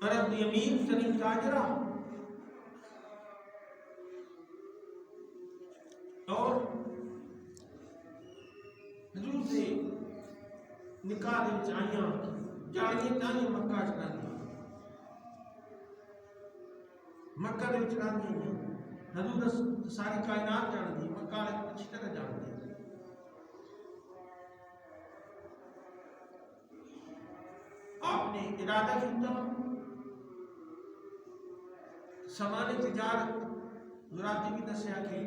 عرب دی امیر ترین تاجرہ اور حضور سے نکاح دے وچ آئیاں جاڑیاں تائیں مکہ چ رہندیاں مکہ دے وچ رہندیاں حضور ساری کائنات جاندی مکہ والے اچھی طرح جاندے آپ نے ارادہ کیتا سامان تجارت ذراتی بھی دسیا کہ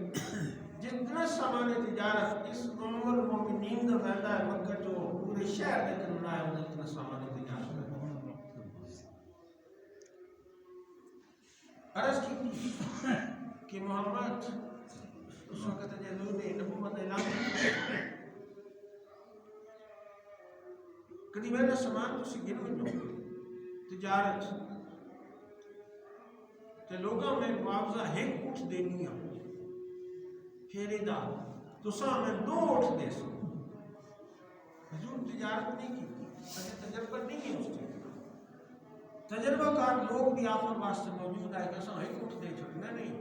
جتنا سامان تجارت اس عمر مومنین کا وعدہ ہے مکہ جو پورے شہر کے اندر بنایا ہوتا اتنا سامان تجارت عرض کی کہ محمد اس وقت حضور نے نبوت اعلان کیا کدی میرا سامان تسی گن لو تجارت تے لوگوں میں معاوضہ ایک اٹھ دینی ہے پھیرے دا تو میں 2 اٹھ دے سو حضور تجارت نہیں کی تجربہ نہیں کی اس چیز تجربہ کار لوگ بھی آپ کے واسطے موجود ہے کہ اساں ایک اٹھ دے چھڑنا نہیں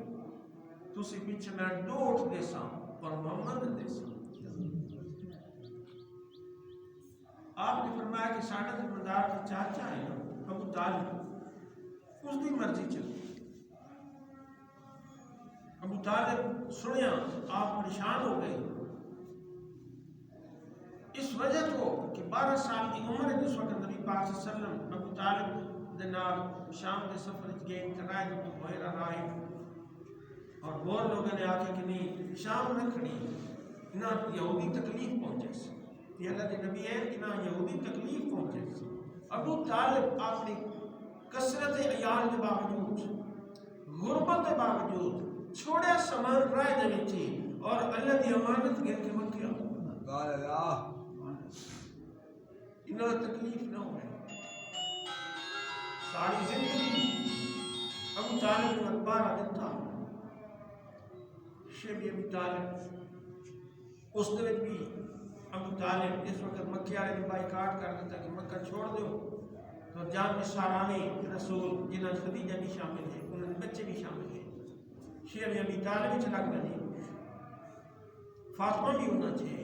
تسی پیچھے میں 2 اٹھ دے سا اور محمد دے سا آپ نے فرمایا کہ ساڑھا ذمہ دار کا چاچا ہے ابو طالب اس کی مرضی چلتی ابو طالب سنیا آپ پریشان ہو گئے اس وجہ کو کہ 12 سال کی عمر ہے جس وقت نبی پاک صلی اللہ علیہ وسلم ابو طالب دے نال شام کے سفر گئے کرائے تو بحیرہ رائے اور بہت لوگوں نے آکھا کہ نہیں شام نہ کھڑی نہ یہودی تکلیف پہنچے سے یہ اللہ کے نبی ہے کہ نہ یہودی تکلیف پہنچے سے ابو طالب اپنی کثرت عیال کے باوجود غربت کے باوجود چھوڑا سامان رائے دے وچی اور اللہ دی امانت گر کے مکیا قال اللہ انہاں تکلیف نہ ہوئے ساری زندگی ابو طالب نے اخبار دیتا شیب ابو طالب اس دے بھی ابو طالب اس وقت مکے والے نے بائیکاٹ کر دیتا کہ مکہ چھوڑ دو تو جان نثارانے رسول جنہاں خدیجہ بھی شامل ہے انہوں نے بچے بھی شامل ہیں شیب ابی طالب بھی چلک بنی فاطمہ بھی ہونا چاہیے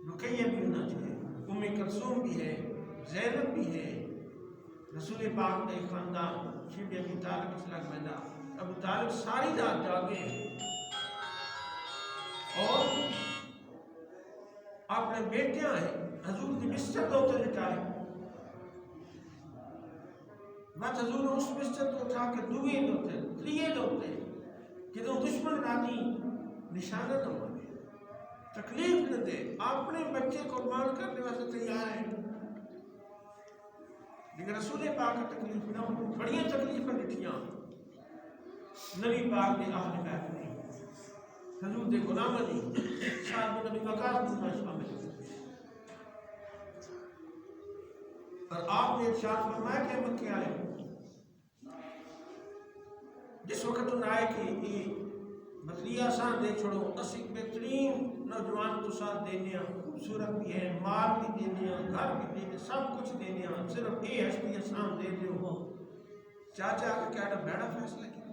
رقیہ بھی ہونا چاہیے ام کلثوم بھی ہے زینب بھی ہے رسول پاک کے خاندان شیب ابی طالب بھی چلک بنا ابو طالب ساری رات جاگے اور اپنے بیٹیاں ہیں حضور کی بستر دوتے لٹائے بات حضور اس بستر کو اٹھا کے دوئے دوتے تریے دوتے کہ تو دشمن راتی نشانہ نہ مانے تکلیف نہ دے اپنے بچے قربان کرنے واسطے تیار ہے لیکن رسول پاک کا تکلیف نہ ہو بڑیاں تکلیفیں لٹھیاں نبی پاک نے اہل بیت نے حضور دے غلام دی صاحب نبی وقاص میں شامل اور آپ نے ارشاد فرمایا کہ مکے والے جس وقت انہیں آئے کہ یہ مطلیہ سان دے چھوڑو اسی بہترین نوجوان تو ساتھ دینے خوبصورت بھی ہے مال بھی دینے گھر بھی دینے سب کچھ دینے صرف یہ ہستی آسان دے دے ہو چاچا کا کیا بیڑا فیصلہ کیا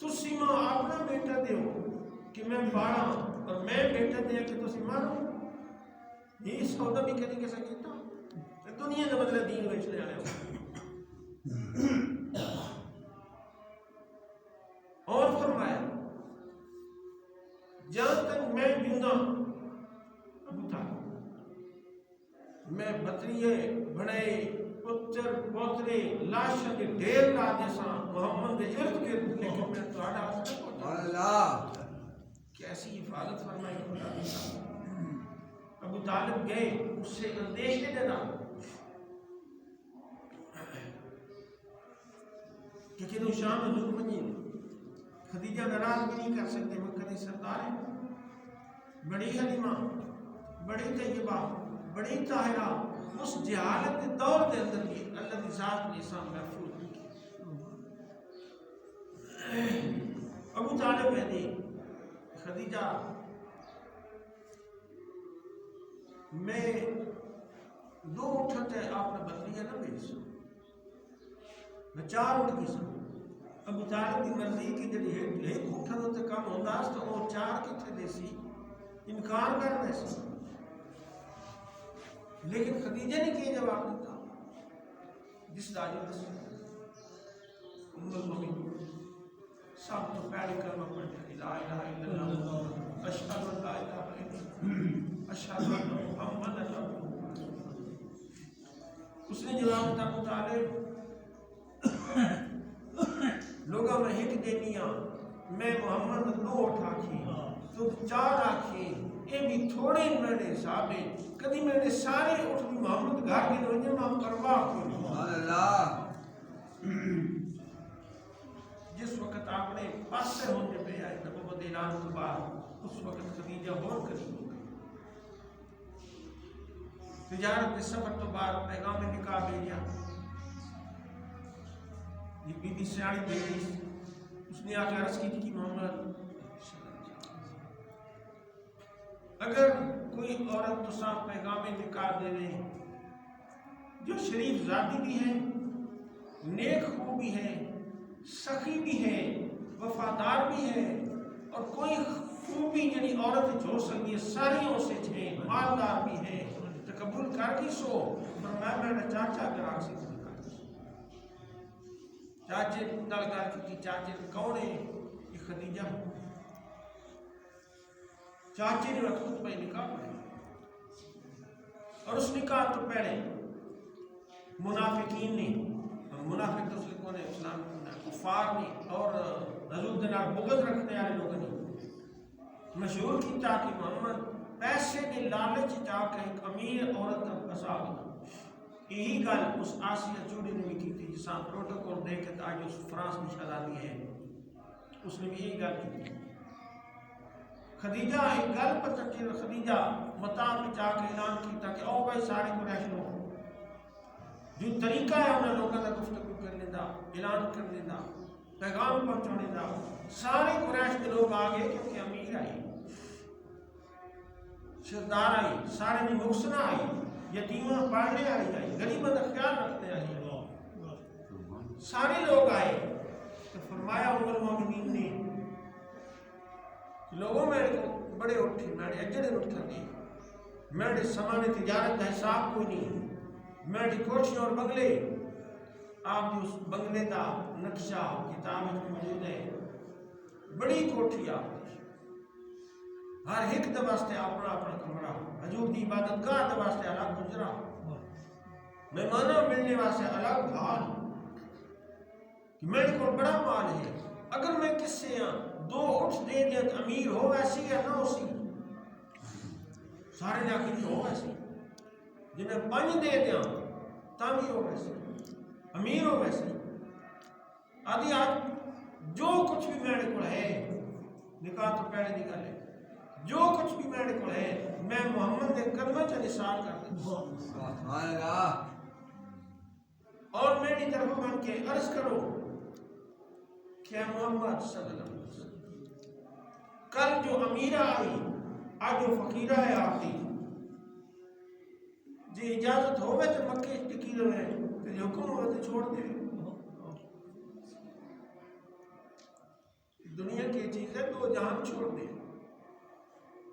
تسی ماں اپنا بیٹا دے ہو کہ میں باڑا اور میں بیٹا دیا کہ تسی مارو یہ سودا بھی کدی کیسا کیتا دنیا کا بدلہ دین بیچنے والے ہو اور فرمایا جہاں تک میں جیونا ابو طالب میں بطریے بڑے پتر پوترے لاشاں کے ڈھیر لا جیسا محمد کے ارد گرد لیکن میں تو آڑا اللہ کیسی حفاظت فرمائی خدا دی ابو طالب گئے اس سے اندیشے دینا کہ کنو شام حضور بنی خدیجہ ناراض بھی نہیں کر سکتے مکہ کی سردار ہے بڑی حلیمہ بڑی طیبہ بڑی طاہرہ اس جہالت کے دور کے اندر بھی اللہ کی ذات نے اسلام محفوظ کی ابو طالب نے خدیجہ میں دو اٹھتے آپ نے بدلیہ نہ بھیج سو میں 4 اٹھ کی سو ابو طالب کی مرضی کی جڑی ایک اٹھن تے کم ہوندا اس تو وہ 4 کتھے دیسی انکار کر دے سی لیکن خدیجہ نے کیا جواب دیتا جس داجو دس ام المؤمنین سب تو پہلے کلمہ پڑھتے لا الہ الا اللہ اشہد ان لا الہ الا اللہ اشہد ان محمد رسول اس نے جواب دیتا ابو طالب لوگا میں ہٹ دینیا میں محمد 2 اٹھا کی تو 4 آکھی اے بھی تھوڑے میرے حسابے کدی میرے سارے اٹھ بھی محمد گھر کے نوجہ ماں پرواہ کو اللہ جس وقت آپ نے پاس سے ہونے پہ آئے نبوت اعلان کے بعد اس وقت خدیجہ اور قریب ہو گئی تجارت کے سفر تو بعد پیغام نکاح بھیجا یہ بی بی سیاڑی بھیجی اس نے آ کے عرض کی تھی کہ محمد اگر کوئی عورت تو صاحب پیغام نکاح دے دے جو شریف ذاتی بھی ہے نیک خو بھی ہے سخی بھی ہے وفادار بھی ہے اور کوئی خوبی جنی عورت جو سکتی ہے ساریوں سے چھے مالدار بھی ہے تو قبول کر کی سو پر میں چاچا گراک سے قبول کر کی چاچے نل کر کی چاچے کون ہے یہ خدیجہ چاچے نے وقت خود پہ نکاح پڑھے اور اس نکاح تو پہلے منافقین نے منافق تو سلکوں نے اسلام کفار نے اور حضور دنار بغض رکھنے والے لوگوں نے مشہور کی کہ محمد پیسے کے لالچ کہ ایک امیر عورت کا پسا ہونا یہی گل اس آسیہ چوڑی نے بھی کی تھی جس پروٹوکول دے کے آج اس فرانس میں شہزادی ہے اس نے بھی یہی گل کی تھی خدیجہ ایک گل پر چکی خدیجہ مطاع میں جا کے اعلان کیتا کہ او بھائی سارے قریش لوگ جو طریقہ ہے انہیں لوگوں کا گفتگو کرنے دا اعلان کرنے دا پیغام پہنچانے دا سارے قریش کے لوگ آگئے کیونکہ امیر آئی سردار آئی سارے میں مقصنہ آئی یتیمہ پڑھنے آئی غریبہ کا خیال رکھنے آئی سارے لوگ آئے تو فرمایا ام المومنین نے لوگوں میں بڑے اٹھے میں نے اجڑے اٹھ کر دی میں نے سامان تجارت کا حساب کوئی نہیں میں نے کوٹھیاں اور بنگلے آپ اس بنگلے کا نقشہ کتاب میں موجود ہے بڑی کوٹھی آپ ہر ایک دواستے اپنا اپنا کمرہ حضور کی عبادت گاہ دواستے الگ گزرا مہمانوں ملنے واسطے الگ حال کہ میرے کو بڑا مال ہے اگر میں کس سے 2 اٹھ دے دیا تو امیر ہو ویسی یا نہ ہو سی سارے نے آخر ہو ویسی جنہیں 5 دے دیا تامی ہو ویسی امیر ہو ویسی آدھی آج جو کچھ بھی میرے کو ہے نکاح تو پہلے نکالے جو کچھ بھی میرے کو ہے میں محمد نے کلمہ چا نثار کر دیتا اور میری طرف بن کے عرض کرو کہ محمد صلی اللہ علیہ وسلم کل جو امیرہ آئی آج جو فقیرہ ہے آپ کی جی اجازت ہوئے تو مکہ ٹکی رہے تو جو حکم ہوئے تو چھوڑ دے دنیا کی چیز ہے 2 جہان چھوڑ دے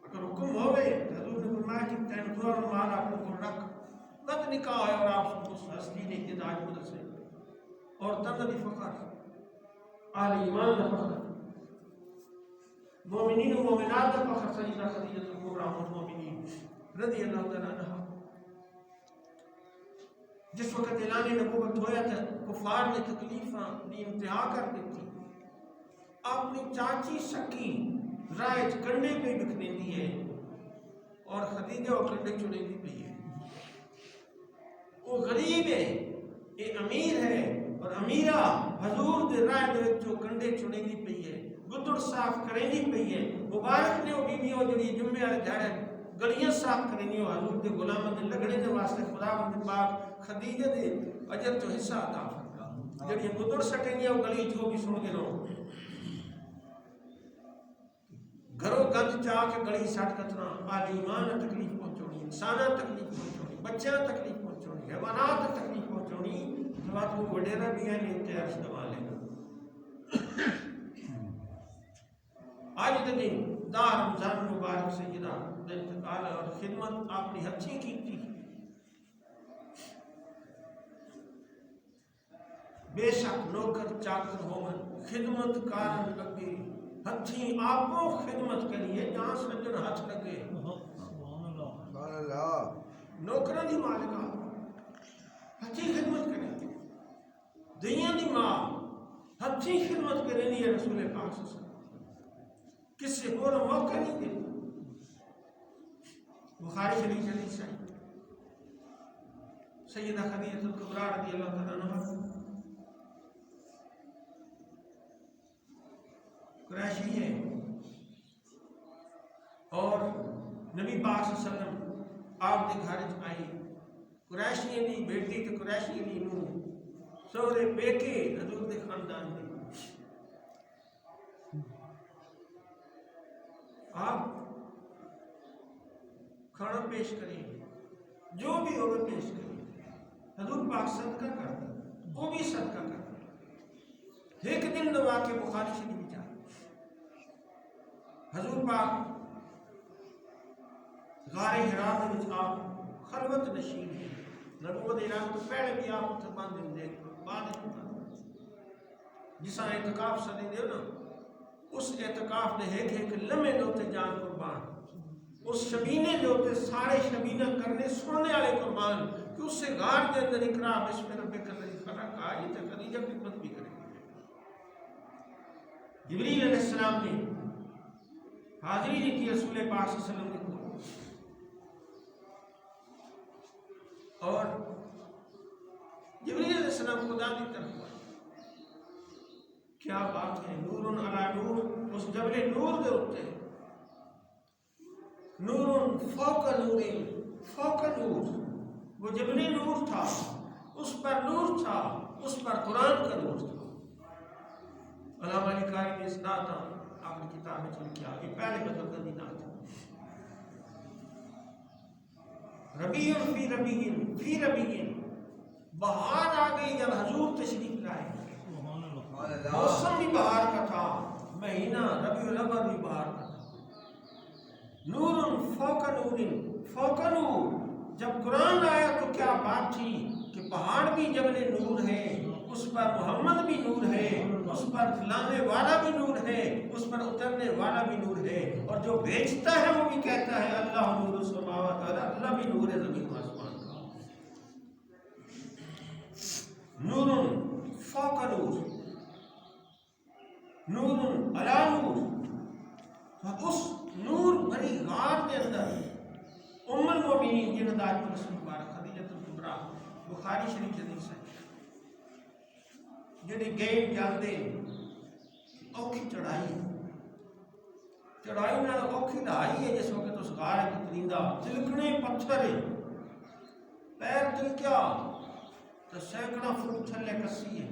اگر حکم ہوئے حضور نے فرمایا کہ تینخوا اور مال آپ کو رکھ قد نکاح ہے اور آپ اس ہستی نے اتداج مدد سے اور تنبی فخر آل ایمان کا فخر مومنین و مومنات کا فخر سیدہ خدیجہ الکبریٰ المومنین رضی اللہ تعالیٰ عنہ جس وقت اعلان نبوت ہویا تھا کفار نے تکلیفاں دی انتہا کر دیتی اپنی چاچی سکی رائج کنڈے پہ بکھنے دی ہے اور خدیجہ وہ کنڈے چنے دی پہ ہے وہ غریب ہے یہ امیر ہے اور امیرہ حضور دے رائے دے جو کنڈے چنے دی پہ ہے گدڑ صاف کریں دی پہ ہے مبارک نے وہ بیوی ہو جڑی جمعے والے جھاڑے گلیاں صاف کریں ہو حضور دے غلاموں دے لگڑے دے واسطے خدا بند پاک خدیجہ دے اجر تو حصہ عطا فرما جڑی گدڑ سٹیں گے وہ گلی جو بھی سن کے نو گھروں گند چاہ کے گلی سٹ کتنا آل ایمان تکلیف پہنچونی انسانہ تکلیف پہنچونی بچیاں تکلیف حیوانات تک نہیں پہنچونی تو آپ کو وڈیرا بھی ہے نہیں اتنے عرش دوا لے گا. آج دن دا رمضان مبارک سے جدا انتقال اور خدمت آپ نے ہتھی کی تھی. بے شک نوکر چاکر ہومن خدمت کارن لگے ہتھی آپوں خدمت کریے جہاں سجن ہاتھ لگے. نوکرہ دی مالکہ ہتھی خدمت کریں دیاں دی ماں ہتھی خدمت کریں یہ رسول پاک صلی اللہ علیہ وسلم کس سے اور موقع نہیں دے. بخاری شریف حدیث ہے سیدہ خدیجہ الکبریٰ رضی اللہ تعالیٰ عنہ قریشی ہے اور نبی پاک صلی اللہ علیہ وسلم آپ دے گھر آئی. قریشی دی بیٹی تے قریشی دی نو سورے بیکے حضور دے خاندان دے آپ کھانا پیش کریں جو بھی ہوگا پیش کریں. حضور پاک صدقہ کرتا وہ بھی صدقہ کرتا. ایک دن دوا کے بخاری شریف جا حضور پاک غار حرا میں آپ خلوت نشین ہے. نبوت اعلان تو پہلے بھی آپ اتنے باندھ دیں بعد جسا اعتکاف سدی دے نا اس اعتکاف نے ایک لمحے دوتے جان قربان اس شبینے دوتے سارے شبینہ کرنے سننے والے قربان کہ اس سے غار کے اندر اقرا بسم ربک الذی خلق آئی تے خدیجہ خدمت بھی کرے. جبریل علیہ السلام نے حاضری نہیں کی رسول پاک صلی اللہ علیہ وسلم کے اور جبریل علیہ السلام خدا کی طرف کیا بات ہے. نور علی نور اس جبل نور دے ہوتے نور فوق نور فوق نور وہ جبل نور تھا اس پر نور تھا اس پر قرآن کا نور تھا. علامہ علی قاری نے اس نعت آپ نے کتاب میں چل کیا یہ پہلے بدل کا نعت ہے. ربیع فی ربیع فی ربیع بہار آ گئی جب حضور تشریف لائے. موسم بھی بہار کا تھا مہینہ ربیع الاول بھی بہار کا تھا. نور فوق نور فوق نور جب قرآن آیا تو کیا بات تھی کہ پہاڑ بھی جبل نور ہے اس پر محمد بھی نور ہے اس پر لانے والا بھی نور ہے اس پر اترنے والا بھی نور ہے اور جو بیچتا ہے وہ بھی کہتا ہے اللہ نور السماوات اللہ بھی نور ہے زمین و آسمان کا. نور فوق نور نور علی نور. اس نور بھری غار کے اندر ام المومنین جن داج پر رسول مبارک خدیجہ الکبریٰ بخاری شریف حدیث ہے جنہیں گئے جاندے اوکھی چڑھائی نہ اوکھی لہائی ہے جس وقت اس غار کی تریندا تلکنے پتھر پیر تل کیا تو سینکڑا فٹ تھلے کسی ہے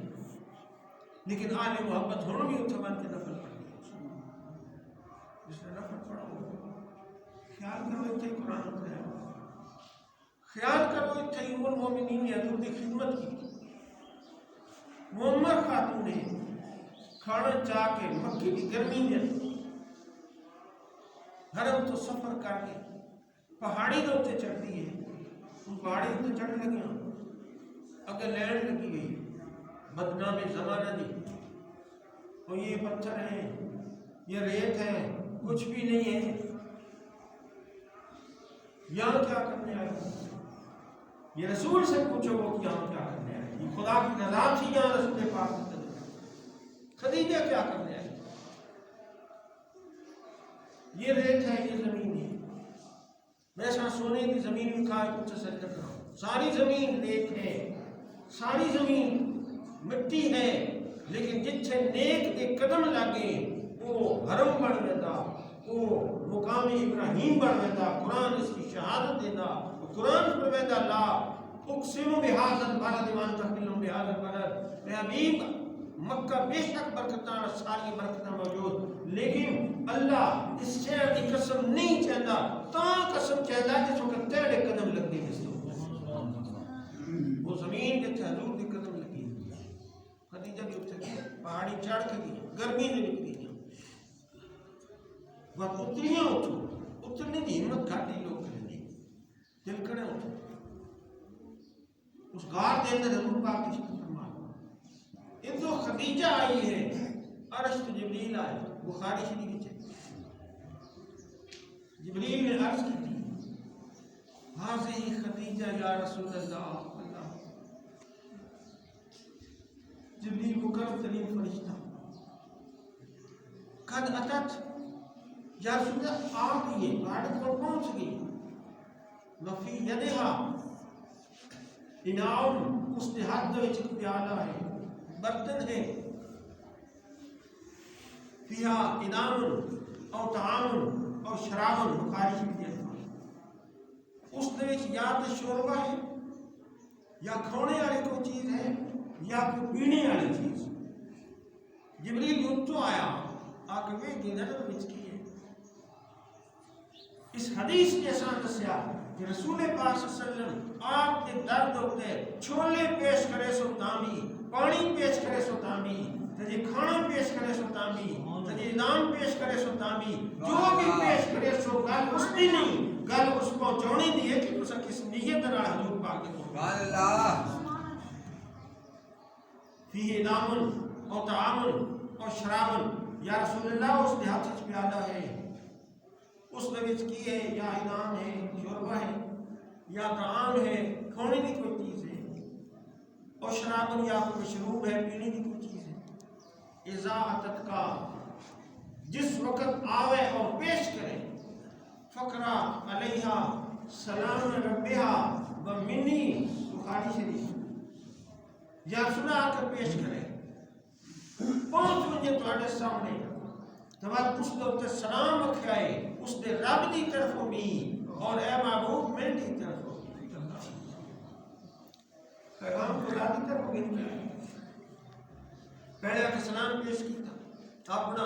لیکن آل محبت ہوں بھی اتنے بن کے نفل پڑھ گئی. جس نے نفل پڑھا ہو خیال کرو اتنے قرآن اترے خیال کرو اتنے ام المومنین نے حضور کی خدمت کی. معمر خاتون نے کھانا چاہ کے مکے کی گرمی میں حرم تو سفر کر کے پہاڑی کے اتنے چڑھتی ہے. ان پہاڑی اتنے چڑھ لگیاں اگر لینڈ لگی گئی بدنام زمانہ دی اور یہ پتھر ہیں یہ ریت ہے کچھ بھی نہیں ہے یہاں کیا کرنے آئے. یہ رسول سے پوچھو وہ یہاں کیا کرنے آئے. یہ خدا کی رضا تھی یہاں رسول پاک خدیجہ کیا کرنے آئے. یہ ریت ہے یہ زمین ہے میں ایسا سونے کی زمین بھی کھا کچھ اثر کر رہا ہوں. ساری زمین ریت ہے ساری زمین مٹی ہے لیکن جتھے نیک کے قدم لگے وہ حرم بن ویتا وہ مقام ابراہیم بن ویتا. قرآن اس کی شہادت دیتا قرآن پر ویتا لا اقسم بہذا البلد وانت حل بہذا البلد. اے حبیب مکہ بے شک برکتاں ساری برکتاں موجود لیکن اللہ اس شہر کی قسم نہیں چاہتا تا قسم چاہتا جس وقت تیرے قدم لگنے جس وہ زمین جتھے حضور دی قدم لگی خدیجہ بھی اتھے گئی پہاڑی چڑھ کے گئی گرمی نے نکلی گئی وقت اتریاں اترنے کی ہمت گھاٹی لوگ کریں گے دل کڑے اتر اس غار دے اندر حضور پاک کی شکل فرما ان تو خدیجہ آئی ہے عرش تو جبریل آئے بخاری شریف کی جبریل نے عرض کی تھی حاضی خدیجہ یا رسول اللہ جبریل مکرم ترین فرشتہ قد اتت یا رسول اللہ آ گئی ہے گاڑی پر پہنچ گئی وفی یدہا انعام اس نے ہاتھ میں ایک پیالہ ہے برتن ہے فیہا انعام اور طعام اور شراب بخاری شریف کے الفاظ اس نے یا تو شوربہ ہے یا کھونے والی کوئی چیز ہے یا کوئی پینے والی چیز جبریل یوں آیا آ کے وہ گنر وچ کی ہے اس حدیث کے ساتھ دسیا کہ رسول پاک صلی اللہ علیہ وسلم آپ کے درد ہوتے چھولے پیش کرے سو تامی پانی پیش کرے سو تامی تجھے کھانا پیش کرے سو تامی تجھے انعام پیش کرے سو تامی جو بھی پیش کرے سو گل اس دی نہیں گل اس پہنچونی دی ہے کہ تسا کس نیت نال حضور پاک کے سبحان اللہ فی انعام اور طعام اور شراب یا رسول اللہ اس نے ہاتھ وچ پیالہ ہے اس نے وچ کی ہے یا انعام ہے شوربہ ہے یا طعام ہے کھانے کی کوئی چیز ہے اور شراب یا کوئی مشروب ہے پینے کی کوئی چیز ہے اذا اتت کا جس وقت آوے اور پیش کرے فقرا علیہا سلام ربہا و منی بخاری شریف یا سنا آ کر پیش کرے پہنچ مجھے تواڈے سامنے تمہارے اس دوتے سلام رکھائے اس دے رب دی طرفوں بھی اور اے محبوب میں دی طرفوں پیغام کو رب دی طرفوں بھی پہلے آکے سلام پیش کیتا اپنا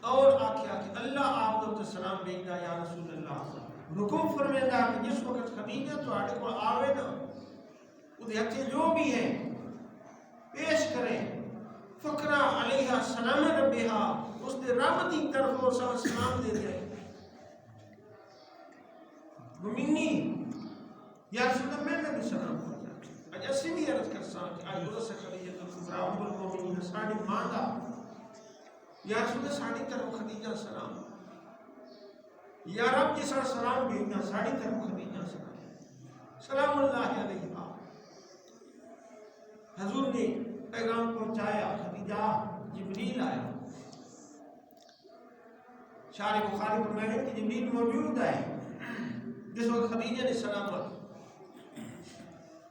اور آکھیا کہ اللہ آپ دوتے سلام بھیجدا یا رسول اللہ حکم فرمیدا کہ جس وقت خدیجہ تو آڑے کو آوے نا وہ ہتھے جو بھی ہے پیش کریں فقرا علیہ سلام ربہا اس نے رب دی طرف اور سلام دے دیا منی یا رسول اللہ میں بھی سلام کرتا اج اسی بھی عرض کرساں کہ آج رسول خدیجہ الکبریٰ ام المؤمنین ساڑی ماں دا یا رسول اللہ ساڑی طرف خدیجہ سلام یا رب جس طرح سلام بھیجنا ساڑی طرف خدیجہ سلام سلام اللہ علیہ حضور نے پیغام پہنچایا خدیجہ جبریل آیا شارح بخاری فرمائے کہ جبریل موجود ہے جس وقت خدیجہ نے سلام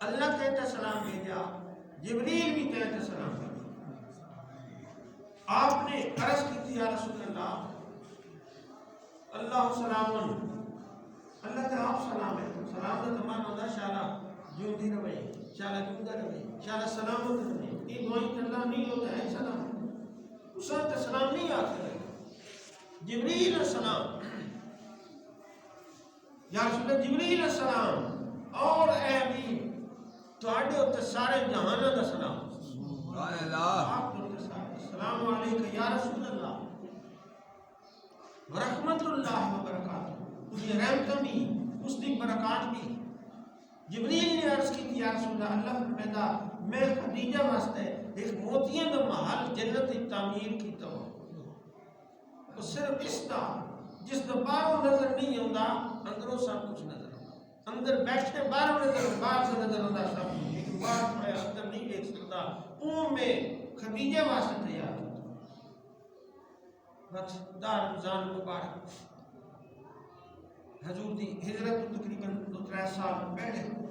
اللہ کہتا سلام بھیجا جبریل بھی کہتا سلام آپ نے عرض کی تھی یا رسول اللہ اللہ سلام اللہ تعالیٰ آپ سلام ہے سلام کا تمام ہوتا شالا جوندی روے شالا جوندہ روے شالا سلامت روے یہ دعائیں اللہ نہیں ہوتا ہے سلام اس وقت سلام نہیں آتا ہے جبریل السلام یا رسول اللہ جبریل السلام اور اے امین تو آڈے ہوتے سارے جہانہ دا سلام آپ ہوتے سارے السلام علیکہ یا رسول اللہ ورحمت اللہ وبرکاتہ اس کی رحمت بھی اس کی برکات بھی جبریل نے عرض کی تھی یا رسول اللہ اللہ فرمیدا میں خدیجہ واسطے ایک موتیاں دا محل جنت تعمیر کی تو وہ صرف اس دا جس دا باہروں نظر نہیں ہوتا اندروں سب کچھ نظر ہوتا اندر بیٹھے باہروں نظر باہر سے نظر ہوتا سب کچھ لیکن باہر میں اندر نہیں دیکھ سکتا اون میں خدیجہ واسطے تیار ہوتا بس دار رمضان مبارک حضور دی ہجرت تقریباً 2-3 سال پہلے حضور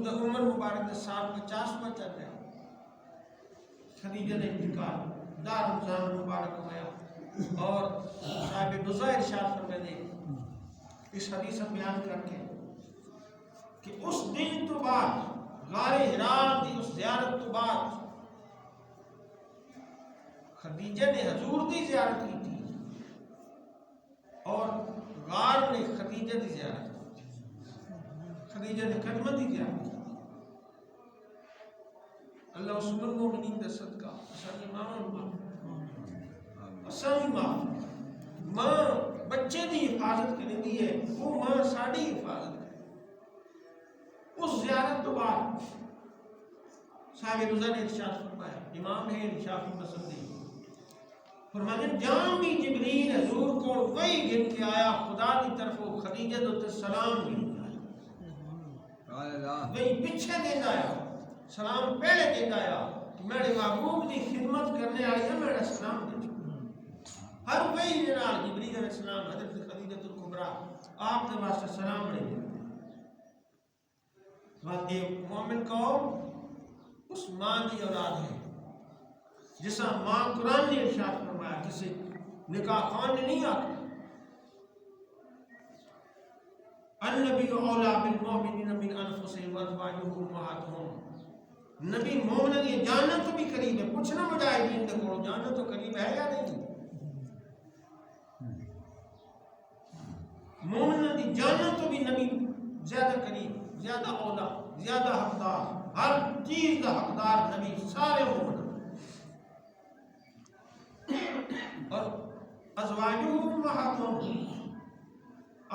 دا عمر مبارک دا سال 50 میں چل رہا خدیجہ نے انتقال دار رمضان مبارک ہوا اور صاحب بزائر ارشاد فرمائے اس حدیث بیان کر کے کہ اس دن تو بعد غار حراء دی اس زیارت تو بعد خدیجہ نے حضور دی زیارت کی تھی اور غار نے خدیجہ دی زیارت کی تھی خدیجہ نے خدمت ہی کیا اللہ اس المؤمنین دا صدقہ اسانی ماں ماں بچے دی حفاظت کریں دی ہے وہ ماں ساڑی حفاظت کریں اس زیارت تو بعد صاحب رضا نے ارشاد فرمایا امام ہے شافعی مسلم فرمانے جان بھی جبریل حضور کو وہی گن کے آیا خدا کی طرف خدیجہ تو سلام گن کے آیا وہی پیچھے دے آیا سلام پہلے دے آیا کہ میرے محبوب دی خدمت کرنے آئی ہے میرا سلام دے ہر وہی جنال جبریل علیہ السلام حضرت خدیجہ الکبریٰ آپ نے واسطہ سلام دے بات ایک مومن قوم اس ماں کی اولاد ہے جسا ماں قرآن نے ارشاد فرمایا کسی نکاح خوان نے نہیں آتا النبی اولا بالمؤمنین من انفسہم وازواجہ امہاتہم نبی مومن یہ جاننا تو بھی قریب ہے پوچھنا مجاہدین دے کو جاننا تو قریب ہے یا نہیں مومن دی جاننا تو بھی نبی زیادہ قریب زیادہ اولا زیادہ حقدار ہر چیز کا حقدار نبی سارے مومن اور ازواجہ امہاتہم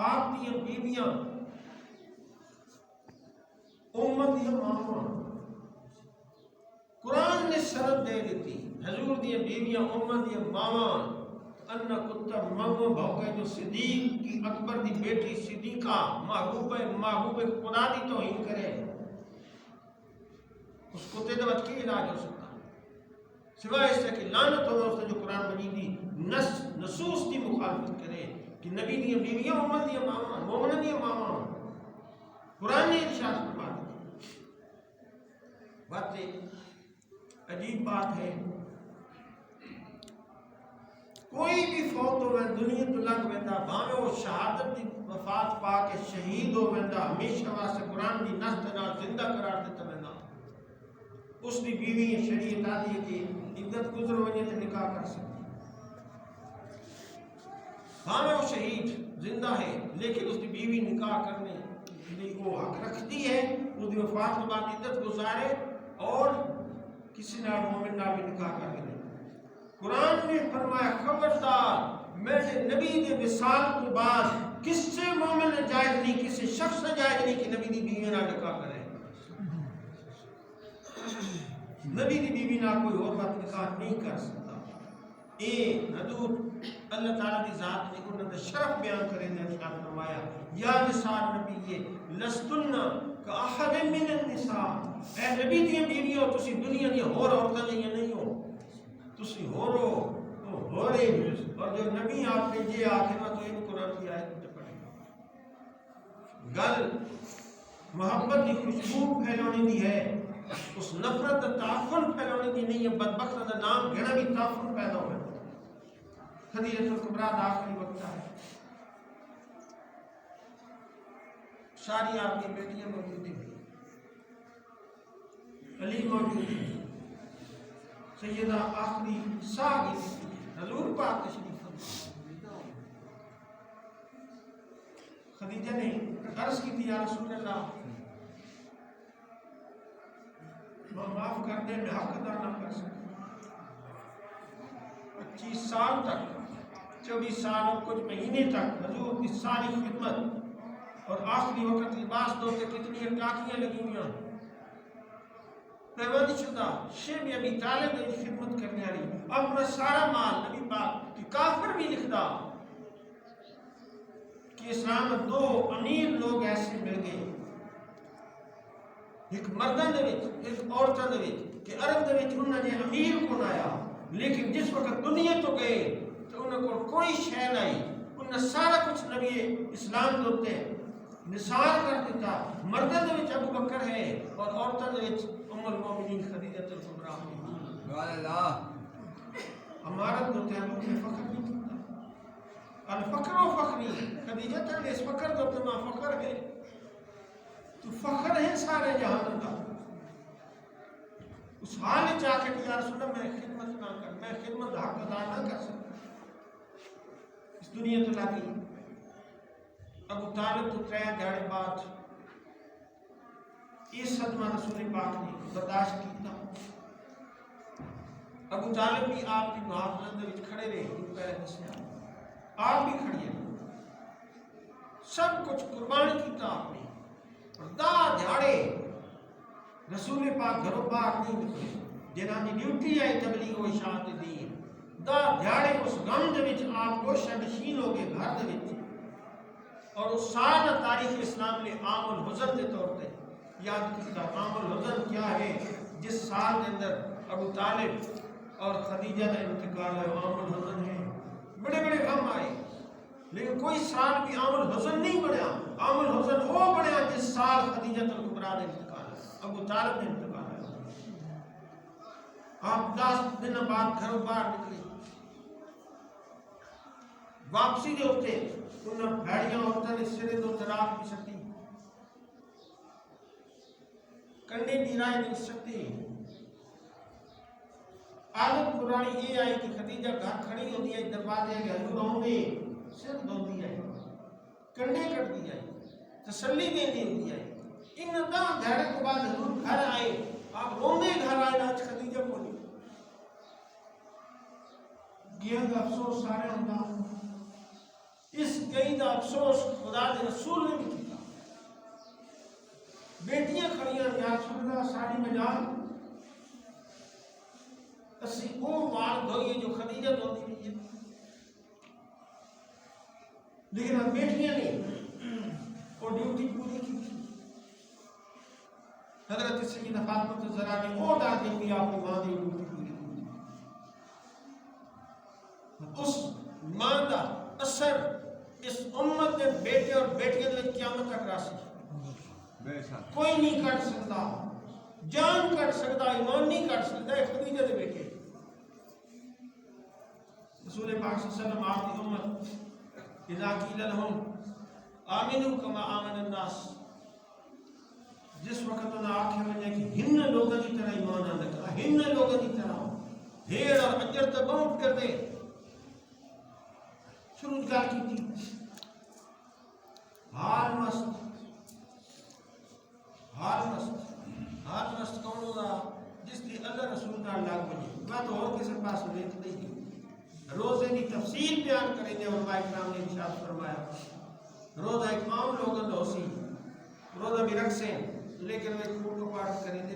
آپ کی بیویاں امت دی ماں قرآن نے شرط دے دیتی حضور دی بیویاں امت دی ماں انہ کتا مغو بھوکے جو صدیق کی اکبر دی بیٹی صدیقہ محبوب خدا دی توہین کرے اس کتے دوت کی علاج ہو سکتا سوائے اس سے کہ لعنت ہو اس نے جو قرآن مجید دی نصوص دی مخالفت کرے کہ نبی دی بیویاں امت دی ماں مومن دی ماں قرآن نے ارشاد فرما دی بات عجیب بات ہے کوئی بھی فوت ہو میں دنیا تو لگ ویندا بھاوے وہ شہادت دی وفات پا کے شہید ہو ویندا ہمیشہ واسطے قرآن دی نص نال زندہ قرار دیتا ویندا اس دی بیوی شریعت آدھی ہے کہ عدت گزر ونجے تے نکاح کر سکتی بھاوے وہ شہید زندہ ہے لیکن اس کی بیوی نکاح کرنے وہ حق رکھتی ہے اس کی وفات کے بعد عدت گزارے اور کسی نال مومن نال بھی نکاح کر لے قرآن نے فرمایا خبردار میرے نبی کے وصال کے بعد کسی مومن نے جائز نہیں کسی شخص نے جائز نہیں کہ نبی دی بیوی نال نکاح کرے نبی دی بیوی نال کوئی اور بات نکاح نہیں کر سکتا اے حضور اللہ تعالیٰ کی ذات نے انہوں نے شرف بیان کریں نے ارشاد فرمایا یا نساء نبی لستن کا احد من النساء اے نبی دی بیویوں تسی دنیا دی اور عورتیں نہیں ہو تسی ہو رو تو ہو رہے اور جو نبی آپ نے یہ آخر میں تو ان قرآن کی آیت میں پڑھے گل محبت کی خوشبو پھیلانے دی ہے اس نفرت تعفن پھیلانے دی نہیں ہے بدبخت کا نام گھنا بھی تعفن پیدا ہوا ہے خدیجہ الکبریٰ دا آخری وقت ہے ساری آپ کی بیٹیاں موجود ہیں علی موجود ہیں سیدہ آخری ساگی حضور پاک تشریف خدیجہ نے عرض کی تھی یا رسول اللہ معاف کر دے میں حق ادا نہ کر سکتا 25 سال تک 24 سال اور کچھ مہینے تک حضور کی ساری خدمت اور آخری وقت لباس دو کے کتنی ٹاکیاں لگی ہوئی ہیں پیوند شدہ شیب ابی طالب نے خدمت کرنے آئی اپنا سارا مال نبی پاک کہ کافر بھی لکھتا کہ اسلام میں 2 امیر لوگ ایسے مل گئے ایک مردان دے وچ ایک عورتاں دے وچ کہ عرب دے وچ انہاں نے امیر کون آیا لیکن جس وقت دنیا تو گئے تو انہوں کو کوئی شے نہیں انہوں سارا کچھ نبی اسلام دوتے نثار کر دیتا مردان دے وچ ابو بکر ہے اور عورتاں دے وچ ام المؤمنین خدیجہ الکبریٰ امارت دوتے ابو بکر فخر نہیں کرتا الفقر و فخری خدیجہ تھا اس فخر دوتے ماں فخر ہے تو فخر ہے سارے جہان کا اس حال چاہ کے یا رسول اللہ میں خدمت نہ کر میں خدمت حق ادا نہ کر سکتا اس دنیا تو لگی ابو طالب تو 3 دھاڑے بعد اس صدمہ رسول پاک نے برداشت کیتا. ابو طالب بھی آپ کی محافظت دے وچ کھڑے رہے. پہلے دسیا آپ بھی کھڑی ہیں. سب کچھ قربان کیتا آپ نے. اور دا دھیاڑے رسول پاک گھروں باہر نہیں نکلے. جنہاں کی ڈیوٹی ہے تبلیغ و اشاعت دین. دا دھیاڑے اس غم دے وچ آپ گوشہ نشین ہو گئے گھر دے وچ. اور اس سارا تاریخ اسلام نے عام الحزن کے طور پہ یاد کیتا. عام الحزن کیا ہے؟ جس سال کے اندر ابو طالب اور خدیجہ کا انتقال ہے عام الحزن ہے. بڑے بڑے غم آئے لیکن کوئی سال بھی عام الحزن نہیں بنیا. عام الحزن وہ بنیا جس سال خدیجہ الکبریٰ کا انتقال ہے, ابو طالب کا انتقال ہے. آپ 10 دن بعد گھروں باہر نکلے. واپسی دے ہوتے انہاں بھیڑیاں عورتوں نے سرے تو تراک بھی سکتی, کنڈے بھی رائے نہیں سکتی. عادت پرانی یہ آئی کہ خدیجہ گھر کھڑی ہوتی ہے, دروازے کے حضور ہوں گے, سر دھوتی ہے, کنڈے کٹتی ہے, تسلی دیتی ہوتی ہے. ان دھیڑے کے بعد حضور گھر آئے. آپ روندے گھر آئے. آج خدیجہ کو نہیں گیا کا افسوس سارے ہوتا. اس گئی کا افسوس خدا کے رسول نے بھی کیا. بیٹیاں کھڑیاں یا رسول اللہ ساڑی میں جان اسی وہ وال دھوئیے جو خدیجہ دھوتی ہوئی ہے. لیکن اب بیٹیاں نے وہ ڈیوٹی پوری کی. حضرت سیدہ فاطمہ الزہرا نے وہ ڈال دی کہ آپ کی ماں نے ڈیوٹی پوری کی. اس ماں کا اثر اس امت کے بیٹے اور بیٹیاں نے قیامت تک راسی. کوئی نہیں کٹ سکتا, جان کٹ سکتا, ایمان نہیں کٹ سکتا. خدیجہ دے بیٹے رسول پاک صلی اللہ علیہ وسلم آپ کی امت اذا قیل لهم آمنوا کما آمن الناس, جس وقت انہیں آنکھیں بجے کہ ہن لوگوں کی طرح ایمان آ لگا, ہن لوگوں کی طرح بھیڑ اور اجر تباؤٹ کر دے. شروع گار کی تھی حال مست. حال مست کون ہوگا؟ جس کی اللہ رسول کا اللہ بنی. میں تو اور کسی پاس ریت نہیں. روزے کی تفصیل بیان کریں گے. اور بھائی کرام نے ارشاد فرمایا روزہ ایک عام لوگوں نے ہو سی, روزہ بھی رکھ سے لیکن وہ کھوٹ کو پاٹ کریں گے.